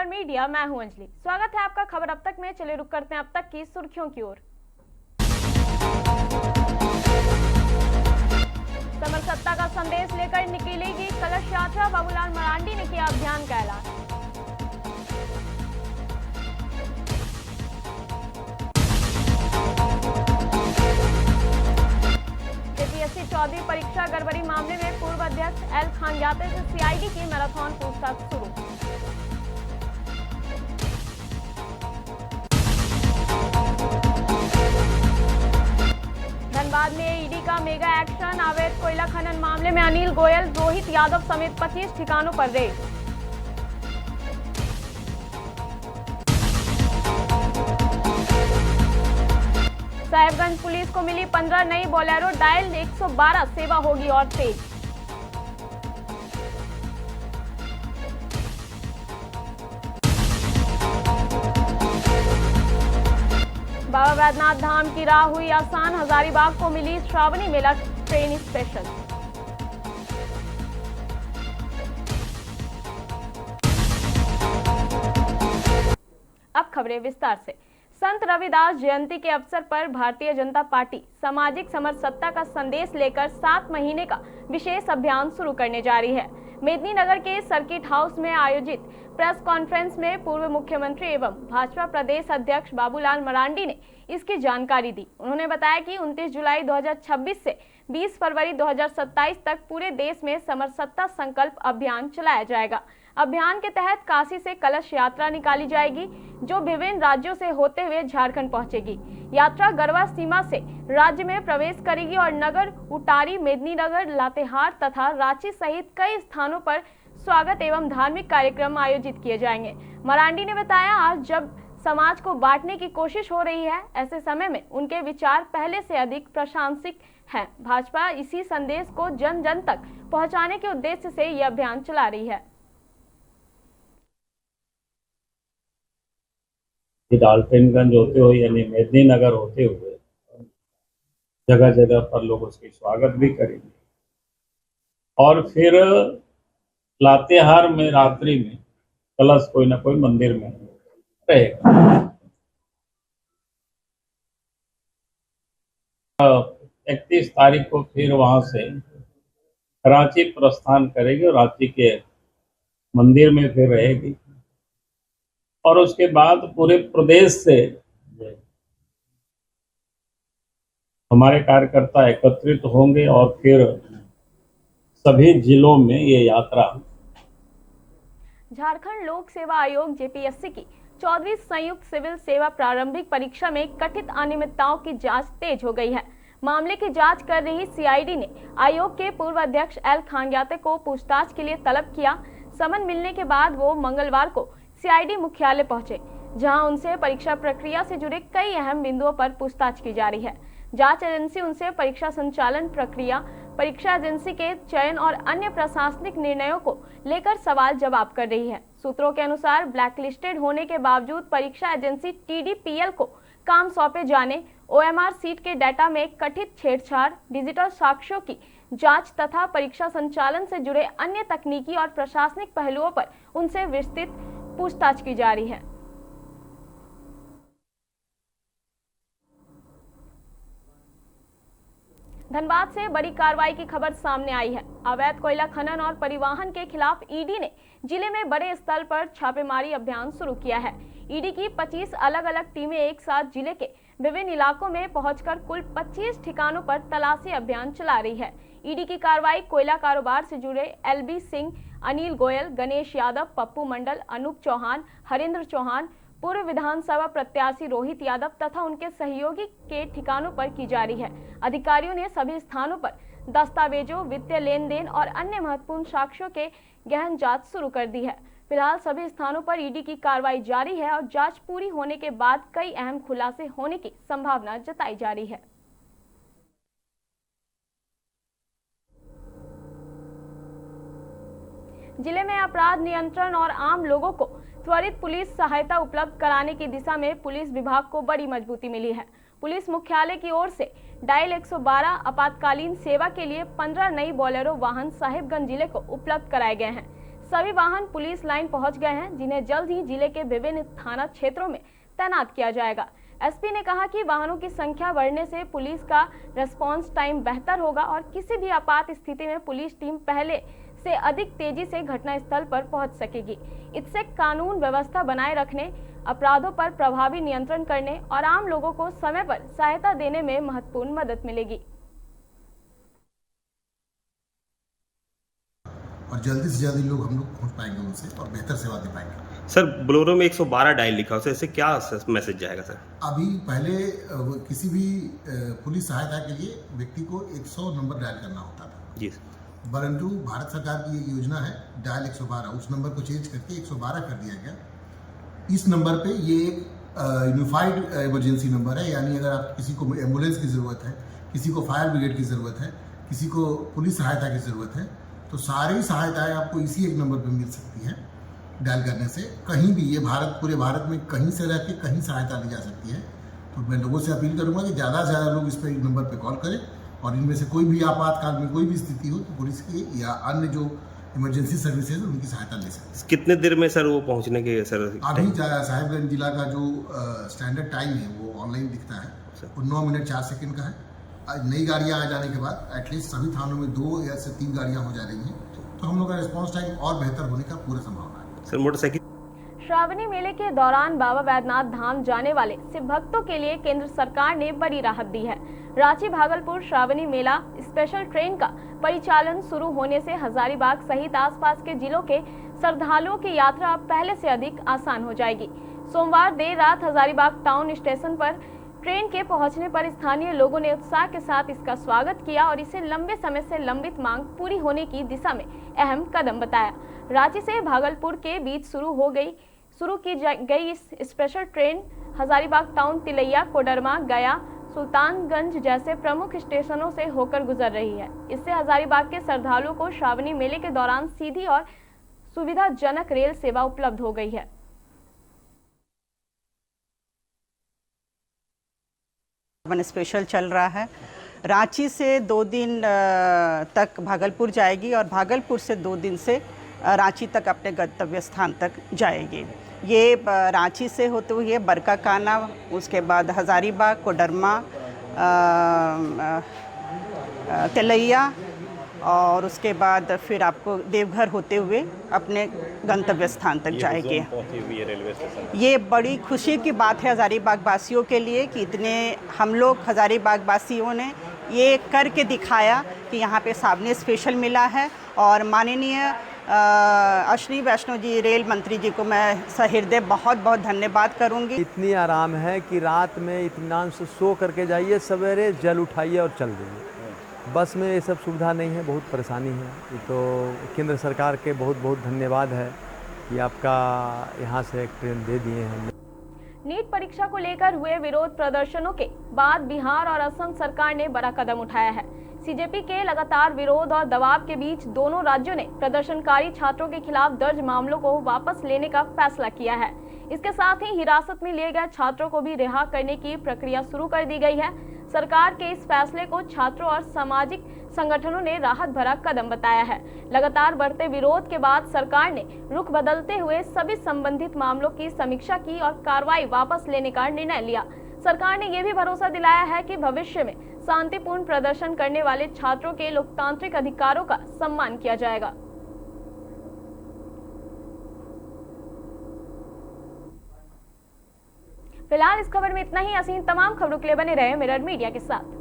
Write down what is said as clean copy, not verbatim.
नमस्कार मीडिया, मैं हूं अंजलि। स्वागत है आपका खबर अब तक में। चलिए रुक करते हैं अब तक की सुर्खियों की ओर। समरसत्ता का संदेश लेकर निकलेगी कलश यात्रा, बाबूलाल मरांडी ने किया अभियान का ऐलान। जेपीएससी 14वीं परीक्षा गड़बड़ी मामले में पूर्व अध्यक्ष एल खांग्याते से सीआईडी की मैराथन पूछताछ शुरू। धनबाद में ईडी का मेगा एक्शन, अवैध कोयला खनन मामले में अनिल गोयल, रोहित यादव समेत 25 ठिकानों पर रेड। साहेबगंज पुलिस को मिली 15 नई बोलेरो, डायल 112 सेवा होगी और तेज। बाबा वैद्यनाथ धाम की राह हुई आसान, हजारीबाग को मिली श्रावणी मेला ट्रेन स्पेशल। अब खबरें विस्तार से। संत रविदास जयंती के अवसर पर भारतीय जनता पार्टी सामाजिक समरसत्ता का संदेश लेकर 7 महीने का विशेष अभियान शुरू करने जा रही है। मेदिनीनगर के सर्किट हाउस में आयोजित प्रेस कॉन्फ्रेंस में पूर्व मुख्यमंत्री एवं भाजपा प्रदेश अध्यक्ष बाबूलाल मरांडी ने इसकी जानकारी दी। उन्होंने बताया कि 29 जुलाई 2026 से 20 फरवरी 2027 तक पूरे देश में समरसत्ता संकल्प अभियान चलाया जाएगा। अभियान के तहत काशी से कलश यात्रा निकाली जाएगी, जो विभिन्न राज्यों से होते हुए झारखंड पहुंचेगी। यात्रा गरवा सीमा से राज्य में प्रवेश करेगी और नगर उटारी, मेदिनीनगर, लातेहार तथा रांची सहित कई स्थानों पर स्वागत एवं धार्मिक कार्यक्रम आयोजित किए जाएंगे। मरांडी ने बताया, आज जब समाज को बांटने की कोशिश हो रही है, ऐसे समय में उनके विचार पहले से अधिक प्रासंगिक हैं। भाजपा इसी संदेश को जन जन तक पहुंचाने के उद्देश्य से यह अभियान चला रही है। डाल्टनगंज होते हुए यानी मेदिनीनगर होते हुए जगह जगह पर लोग उसकी स्वागत भी करेंगे और फिर लातेहार में रात्रि में कलश कोई ना कोई मंदिर में रहेगा। 31 तारीख को फिर वहां से रांची प्रस्थान करेगी और रांची के मंदिर में फिर रहेगी और उसके बाद पूरे प्रदेश से हमारे कार्यकर्ता एकत्रित होंगे और फिर सभी जिलों में ये यात्रा। झारखंड लोक सेवा आयोग जेपीएससी की 14वीं संयुक्त सिविल सेवा प्रारंभिक परीक्षा में कथित अनियमितताओं की जांच तेज हो गई है। मामले की जांच कर रही सीआईडी ने आयोग के पूर्व अध्यक्ष एल खांग्याते को पूछताछ के लिए तलब किया। समन मिलने के बाद वो मंगलवार को सीआईडी मुख्यालय पहुंचे, जहां उनसे परीक्षा प्रक्रिया से जुड़े कई अहम बिंदुओं पर पूछताछ की जा रही है। जांच एजेंसी उनसे परीक्षा संचालन प्रक्रिया, परीक्षा एजेंसी के चयन और अन्य प्रशासनिक निर्णयों को लेकर सवाल जवाब कर रही है। सूत्रों के अनुसार ब्लैकलिस्टेड होने के बावजूद परीक्षा एजेंसी टीडीपीएल को काम सौंपे जाने, ओएमआर सीट के डाटा में कथित छेड़छाड़, डिजिटल साक्ष्यों की जांच तथा परीक्षा संचालन से जुड़े अन्य तकनीकी और प्रशासनिक पहलुओं पर उनसे विस्तृत पूछताछ की जा रही है। धनबाद से बड़ी कार्रवाई की खबर सामने आई है। अवैध कोयला खनन और परिवहन के खिलाफ ईडी ने जिले में बड़े स्तर पर छापेमारी अभियान शुरू किया है। ईडी की 25 अलग अलग टीमें एक साथ जिले के विभिन्न इलाकों में पहुंचकर कुल 25 ठिकानों पर तलाशी अभियान चला रही है। ईडी की कार्रवाई कोयला कारोबार से जुड़े एलबी सिंह, अनिल गोयल, गणेश यादव, पप्पू मंडल, अनूप चौहान, हरेंद्र चौहान, पूर्व विधानसभा प्रत्याशी रोहित यादव तथा उनके सहयोगी के ठिकानों पर की जा रही है। अधिकारियों ने सभी स्थानों पर दस्तावेजों, वित्तीय लेन देन और अन्य महत्वपूर्ण साक्ष्यों के गहन जांच शुरू कर दी है। फिलहाल सभी स्थानों पर ईडी की कार्रवाई जारी है और जांच पूरी होने के बाद कई अहम खुलासे होने की संभावना जताई जा रही है। जिले में अपराध नियंत्रण और आम लोगों को त्वरित पुलिस सहायता उपलब्ध कराने की दिशा में पुलिस विभाग को बड़ी मजबूती मिली है। पुलिस मुख्यालय की ओर से डायल 112 आपातकालीन सेवा के लिए 15 नई बोलेरो वाहन साहिबगंज जिले को उपलब्ध कराए गए हैं। सभी वाहन पुलिस लाइन पहुंच गए हैं, जिन्हें जल्द ही जिले के विभिन्न थाना क्षेत्रों में तैनात किया जाएगा। एसपी ने कहा कि वाहनों की संख्या बढ़ने से पुलिस का रेस्पॉन्स टाइम बेहतर होगा और किसी भी आपात स्थिति में पुलिस टीम पहले से अधिक तेजी से घटनास्थल पर पहुंच सकेगी। इससे कानून व्यवस्था बनाए रखने, अपराधों पर प्रभावी नियंत्रण करने और आम लोगों को समय पर सहायता देने में महत्वपूर्ण मदद मिलेगी। और जल्दी से जल्दी लोग हम लोग पहुंच पाएंगे उनसे और बेहतर सेवा दे पाएंगे। सर, बोलेरो में 112 डायल लिखा है, उससे क्या मैसेज जाएगा सर? अभी पहले किसी भी पुलिस सहायता के लिए व्यक्ति को 100 नंबर डायल करना होता था जी, परंतु भारत सरकार की एक योजना है डायल 112, उस नंबर को चेंज करके 112 कर दिया गया। इस नंबर पे ये एक यूनिफाइड इमरजेंसी नंबर है, यानी अगर आप किसी को एम्बुलेंस की ज़रूरत है, किसी को फायर ब्रिगेड की ज़रूरत है, किसी को पुलिस सहायता की ज़रूरत है, तो सारी सहायताएं आपको इसी एक नंबर पे मिल सकती हैं डायल करने से। कहीं भी ये पूरे भारत में कहीं से रह के कहीं सहायता ली जा सकती है। तो मैं लोगों से अपील करूंगा कि ज़्यादा से ज़्यादा लोग इस पर नंबर पे कॉल करें और इनमें से कोई भी आपातकाल में कोई भी स्थिति हो तो पुलिस की या अन्य जो इमरजेंसी सर्विसेज उनकी सहायता ले सकते हैं। कितने देर में सर वो पहुंचने के सर? अभी साहिबगंज जिला का जो स्टैंडर्ड टाइम है वो ऑनलाइन दिखता है, वो 9 मिनट 4 सेकंड का है। नई गाड़ियां आ जाने के बाद एटलीस्ट सभी थानों में 2 या से 3 गाड़ियां हो जा रही हैं, तो हम लोग का रिस्पॉन्स टाइम और बेहतर होने का पूरा संभावना है। सर, मोटरसाइकिल श्रावणी मेले के दौरान बाबा बैद्यनाथ धाम जाने वाले शिव भक्तों के लिए केंद्र सरकार ने बड़ी राहत दी है। रांची भागलपुर श्रावणी मेला स्पेशल ट्रेन का परिचालन शुरू होने से हजारीबाग सहित आसपास के जिलों के श्रद्धालुओं की यात्रा अब पहले से अधिक आसान हो जाएगी। सोमवार देर रात हजारीबाग टाउन स्टेशन पर ट्रेन के पहुंचने पर स्थानीय लोगों ने उत्साह के साथ इसका स्वागत किया और इसे लंबे समय से लंबित मांग पूरी होने की दिशा में अहम कदम बताया। रांची से भागलपुर के बीच शुरू की गई इस special train Hazaribagh town, Tilaiya, Koderma, Gaya, Sultanganj जैसे प्रमुख स्टेशनों से होकर गुजर रही है। इससे हजारीबाग के श्रद्धालुओं को श्रावणी मेले के दौरान सीधी और सुविधाजनक रेल सेवा उपलब्ध हो गई है। स्पेशल चल रहा है। रांची से 2 दिन तक भागलपुर जाएगी और भागलपुर से 2 दिन से रांची तक अपने गंतव्य स्थान तक जाएगी। ये रांची से होते हुए बरकाकाना, उसके बाद हजारीबाग, कोडरमा, तिलैया और उसके बाद फिर आपको देवघर होते हुए अपने गंतव्य स्थान तक जाएंगे। ये बड़ी खुशी की बात है हजारीबाग वासियों के लिए कि इतने हम लोग हजारीबाग वासियों ने ये करके दिखाया कि यहाँ पे श्रावणी स्पेशल मिला है। और माननीय अश्विनी वैष्णव जी रेल मंत्री जी को मैं सहृदय बहुत बहुत धन्यवाद करूँगी। इतनी आराम है कि रात में इत्मीनान से सो करके जाइए, सवेरे जल उठाइए और चल दीजिए। बस में ये सब सुविधा नहीं है, बहुत परेशानी है। ये तो केंद्र सरकार के बहुत बहुत धन्यवाद है कि आपका यहाँ से एक ट्रेन दे दिए हैं। नीट परीक्षा को लेकर हुए विरोध प्रदर्शनों के बाद बिहार और असम सरकार ने बड़ा कदम उठाया है। सीजेपी के लगातार विरोध और दबाव के बीच दोनों राज्यों ने प्रदर्शनकारी छात्रों के खिलाफ दर्ज मामलों को वापस लेने का फैसला किया है। इसके साथ ही हिरासत में लिए गए छात्रों को भी रिहा करने की प्रक्रिया शुरू कर दी गई है। सरकार के इस फैसले को छात्रों और सामाजिक संगठनों ने राहत भरा कदम बताया है। लगातार बढ़ते विरोध के बाद सरकार ने रुख बदलते हुए सभी संबंधित मामलों की समीक्षा की और कार्रवाई वापस लेने का निर्णय लिया। सरकार ने यह भी भरोसा दिलाया है कि भविष्य में शांतिपूर्ण प्रदर्शन करने वाले छात्रों के लोकतांत्रिक अधिकारों का सम्मान किया जाएगा। फिलहाल इस खबर में इतना ही। असीम तमाम खबरों के लिए बने रहे मिरर मीडिया के साथ।